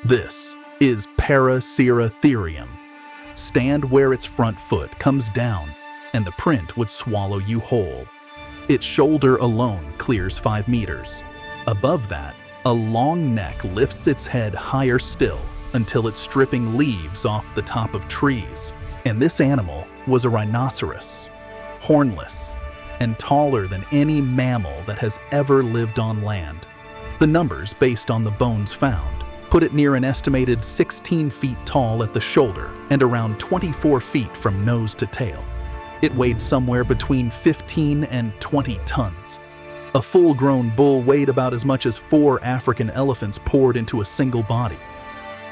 This is Paraceratherium. Stand where its front foot comes down, and the print would swallow you whole. Its shoulder alone clears 5 meters. Above that, a long neck lifts its head higher still until it's stripping leaves off the top of trees. And this animal was a rhinoceros, hornless, and taller than any mammal that has ever lived on land. The numbers, based on the bones found, put it near an estimated 16 feet tall at the shoulder and around 24 feet from nose to tail. It weighed somewhere between 15 and 20 tons. A full-grown bull weighed about as much as 4 African elephants poured into a single body.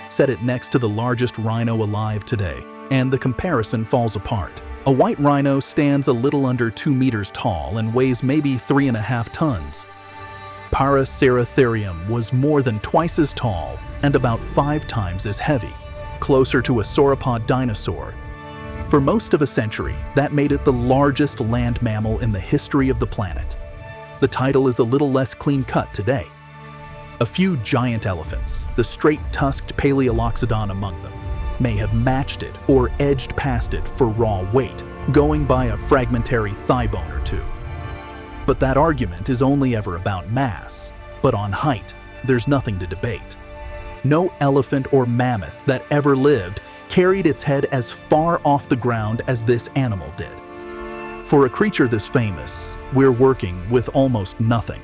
Set it next to the largest rhino alive today, and the comparison falls apart. A white rhino stands a little under 2 meters tall and weighs maybe 3.5 tons. Paraceratherium was more than twice as tall and about 5 times as heavy, closer to a sauropod dinosaur. For most of a century, that made it the largest land mammal in the history of the planet. The title is a little less clean-cut today. A few giant elephants, the straight-tusked Paleoloxodon among them, may have matched it or edged past it for raw weight, going by a fragmentary thigh bone or two. But that argument is only ever about mass, but on height, there's nothing to debate. No elephant or mammoth that ever lived carried its head as far off the ground as this animal did. For a creature this famous, we're working with almost nothing.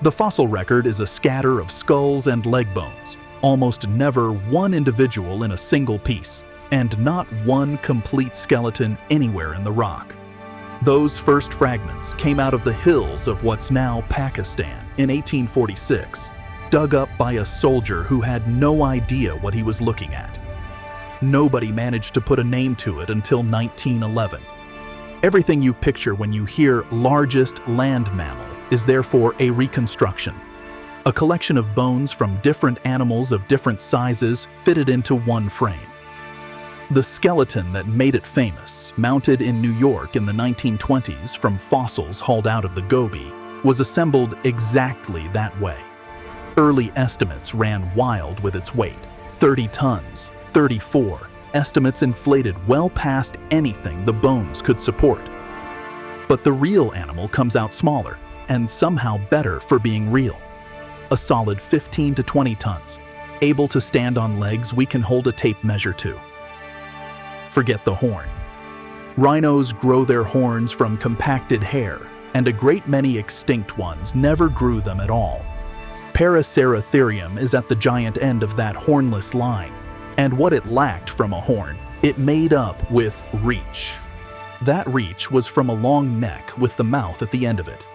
The fossil record is a scatter of skulls and leg bones, almost never one individual in a single piece, and not one complete skeleton anywhere in the rock. Those first fragments came out of the hills of what's now Pakistan in 1846, dug up by a soldier who had no idea what he was looking at. Nobody managed to put a name to it until 1911. Everything you picture when you hear largest land mammal is therefore a reconstruction, a collection of bones from different animals of different sizes fitted into one frame. The skeleton that made it famous, mounted in New York in the 1920s from fossils hauled out of the Gobi, was assembled exactly that way. Early estimates ran wild with its weight, 30 tons, 34, estimates inflated well past anything the bones could support. But the real animal comes out smaller, and somehow better for being real. A solid 15 to 20 tons, able to stand on legs we can hold a tape measure to. Forget the horn. Rhinos grow their horns from compacted hair, and a great many extinct ones never grew them at all. Paraceratherium is at the giant end of that hornless line, and what it lacked from a horn, it made up with reach. That reach was from a long neck with the mouth at the end of it.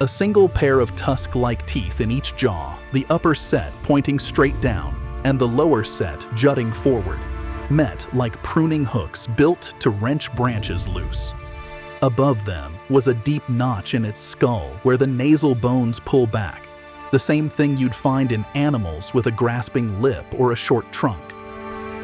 A single pair of tusk-like teeth in each jaw, the upper set pointing straight down, and the lower set jutting forward, met like pruning hooks built to wrench branches loose. Above them was a deep notch in its skull where the nasal bones pull back, the same thing you'd find in animals with a grasping lip or a short trunk.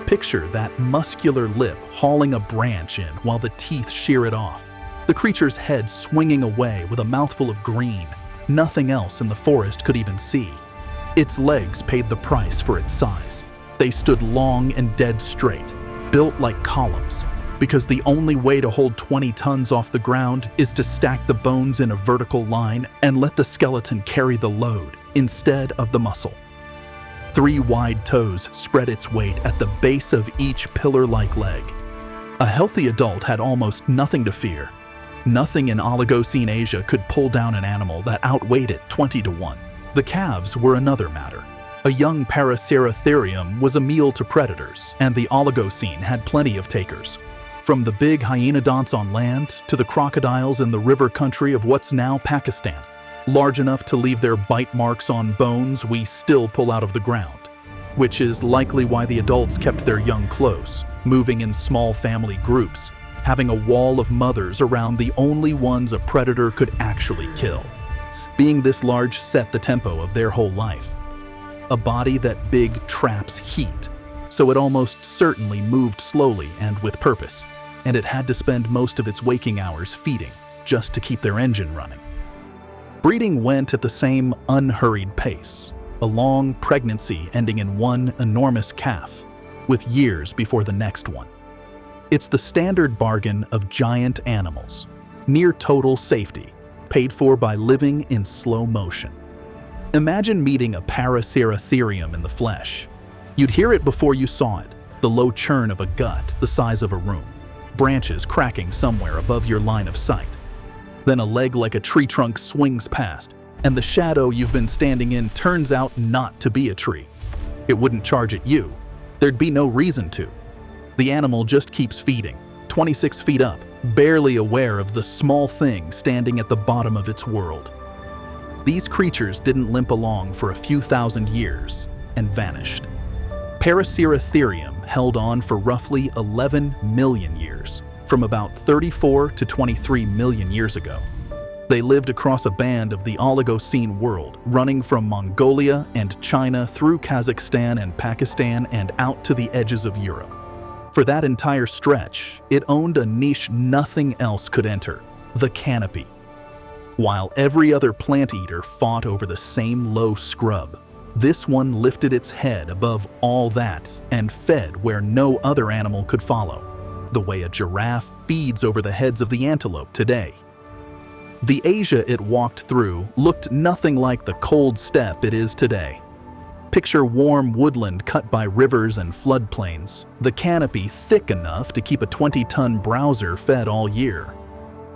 Picture that muscular lip hauling a branch in while the teeth shear it off, the creature's head swinging away with a mouthful of green nothing else in the forest could even see. Its legs paid the price for its size. They stood long and dead straight, built like columns, because the only way to hold 20 tons off the ground is to stack the bones in a vertical line and let the skeleton carry the load instead of the muscle. 3 wide toes spread its weight at the base of each pillar-like leg. A healthy adult had almost nothing to fear. Nothing in Oligocene Asia could pull down an animal that outweighed it 20 to 1. The calves were another matter. A young Paraceratherium was a meal to predators, and the Oligocene had plenty of takers. From the big hyenodonts on land to the crocodiles in the river country of what's now Pakistan, large enough to leave their bite marks on bones we still pull out of the ground, which is likely why the adults kept their young close, moving in small family groups, having a wall of mothers around the only ones a predator could actually kill. Being this large set the tempo of their whole life. A body that big traps heat, so it almost certainly moved slowly and with purpose, and it had to spend most of its waking hours feeding, just to keep their engine running. Breeding went at the same unhurried pace. a long pregnancy ending in one enormous calf, with years before the next one. It's the standard bargain of giant animals, near total safety, paid for by living in slow motion. Imagine meeting a Paraceratherium in the flesh. You'd hear it before you saw it, the low churn of a gut the size of a room, branches cracking somewhere above your line of sight. Then a leg like a tree trunk swings past, and the shadow you've been standing in turns out not to be a tree. It wouldn't charge at you. There'd be no reason to. The animal just keeps feeding, 26 feet up, barely aware of the small thing standing at the bottom of its world. These creatures didn't limp along for a few thousand years and vanished. Paraceratherium held on for roughly 11 million years, from about 34 to 23 million years ago. They lived across a band of the Oligocene world, running from Mongolia and China through Kazakhstan and Pakistan and out to the edges of Europe. For that entire stretch, it owned a niche nothing else could enter, the canopy. While every other plant eater fought over the same low scrub, this one lifted its head above all that and fed where no other animal could follow, the way a giraffe feeds over the heads of the antelope today. The Asia it walked through looked nothing like the cold steppe it is today. Picture warm woodland cut by rivers and floodplains, the canopy thick enough to keep a 20-ton browser fed all year.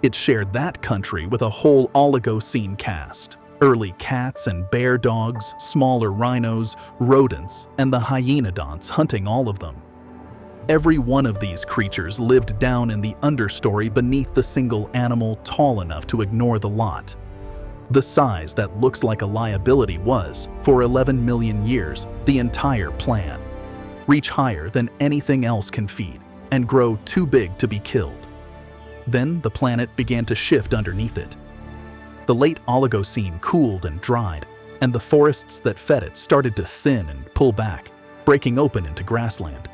It shared that country with a whole Oligocene caste, early cats and bear dogs, smaller rhinos, rodents, and the hyenodonts hunting all of them. Every one of these creatures lived down in the understory beneath the single animal tall enough to ignore the lot. The size that looks like a liability was, for 11 million years, the entire plan. Reach higher than anything else can feed, and grow too big to be killed. Then the planet began to shift underneath it. The late Oligocene cooled and dried, and the forests that fed it started to thin and pull back, breaking open into grassland.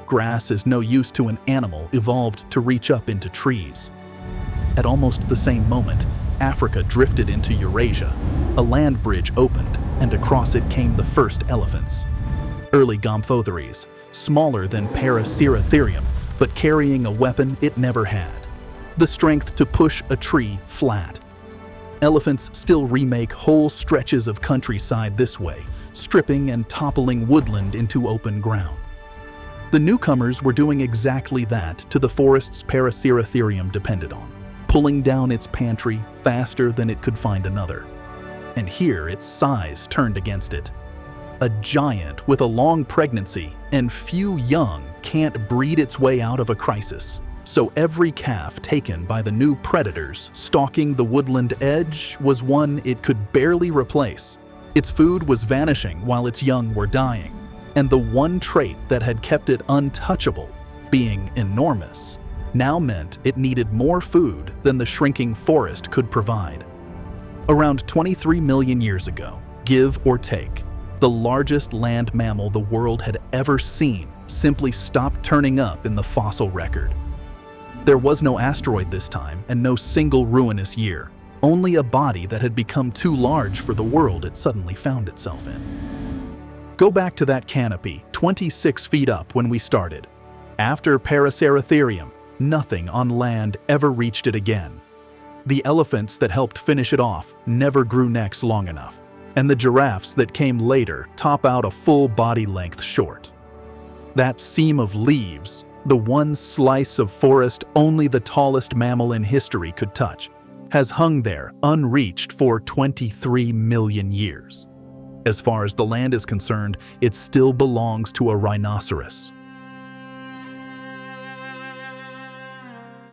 Grass is no use to an animal evolved to reach up into trees. At almost the same moment, Africa drifted into Eurasia. A land bridge opened, and across it came the first elephants. Early Gomphotheres, smaller than Paraceratherium, but carrying a weapon it never had: the strength to push a tree flat. Elephants still remake whole stretches of countryside this way, stripping and toppling woodland into open ground. The newcomers were doing exactly that to the forests Paraceratherium depended on, pulling down its pantry faster than it could find another. And here its size turned against it. A giant with a long pregnancy and few young can't breed its way out of a crisis. So every calf taken by the new predators stalking the woodland edge was one it could barely replace. Its food was vanishing while its young were dying, and the one trait that had kept it untouchable, being enormous, now meant it needed more food than the shrinking forest could provide. Around 23 million years ago, give or take, the largest land mammal the world had ever seen simply stopped turning up in the fossil record. There was no asteroid this time and no single ruinous year, only a body that had become too large for the world it suddenly found itself in. Go back to that canopy, 26 feet up when we started. After Paraceratherium, nothing on land ever reached it again. The elephants that helped finish it off never grew necks long enough, and the giraffes that came later top out a full body length short. That seam of leaves, the one slice of forest only the tallest mammal in history could touch, has hung there unreached for 23 million years. As far as the land is concerned, it still belongs to a rhinoceros.